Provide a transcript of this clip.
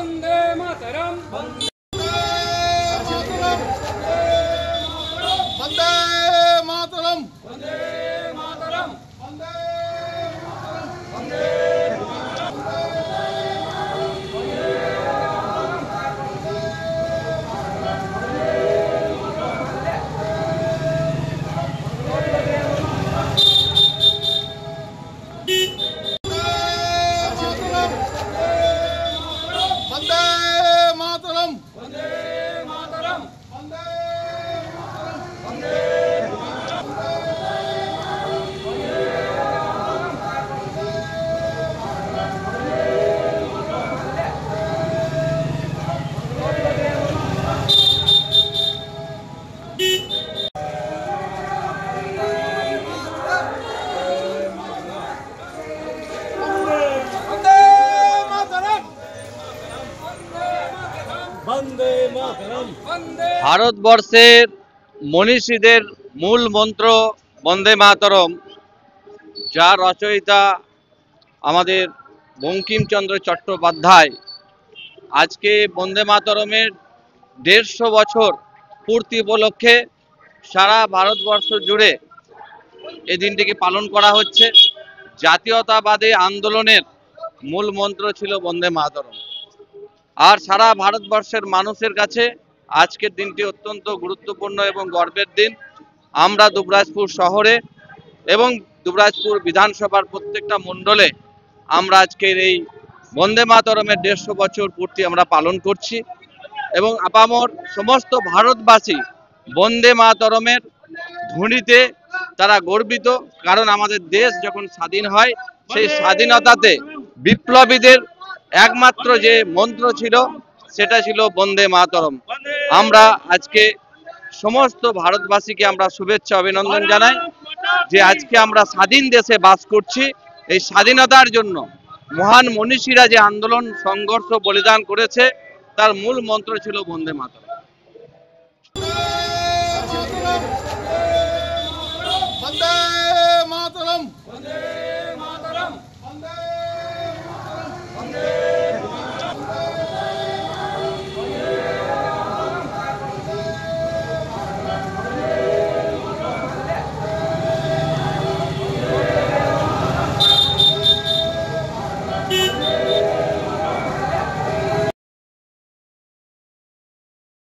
वंदे मातरम वंदे मातरम वंदे मातरम वंदे ভারতবর্ষের মনীষীদের মূল মন্ত্র বন্দে মাতরম, যার রচয়িতা আমাদের বঙ্কিমচন্দ্র চট্টোপাধ্যায়। আজকে বন্দে মাতরমের 150 বছর পূর্তি উপলক্ষে সারা ভারতবর্ষ জুড়ে এই দিনটিকে পালন করা হচ্ছে। জাতীয়তাবাদী আন্দোলনের মূল মন্ত্র ছিল বন্দে মাতরম, আর সারা ভারতবর্ষের মানুষের কাছে আজকের দিনটি অত্যন্ত গুরুত্বপূর্ণ এবং গর্বের দিন। আমরা দুবরাজপুর শহরে এবং দুবরাজপুর বিধানসভার প্রত্যেকটা মণ্ডলে আমরা আজকের এই বন্দে মাতরমের 150 বছর পূর্তি আমরা পালন করছি এবং আপামর সমস্ত ভারতবাসী বন্দে মাতরমের ধ্বনিতে তারা গর্বিত। কারণ আমাদের দেশ যখন স্বাধীন হয়, সেই স্বাধীনতাতে বিপ্লবীদের একমাত্র যে মন্ত্র ছিল সেটা ছিল বন্দে মাতরম। আমরা আজকে সমস্ত ভারতবাসীকে আমরা শুভেচ্ছা অভিনন্দন জানাই যে আজকে আমরা স্বাধীন দেশে বাস করছি। এই স্বাধীনতার জন্য মহান মনীষীরা যে আন্দোলন সংঘর্ষ বলিদান করেছে, তার মূল মন্ত্র ছিল বন্দে মাতরম।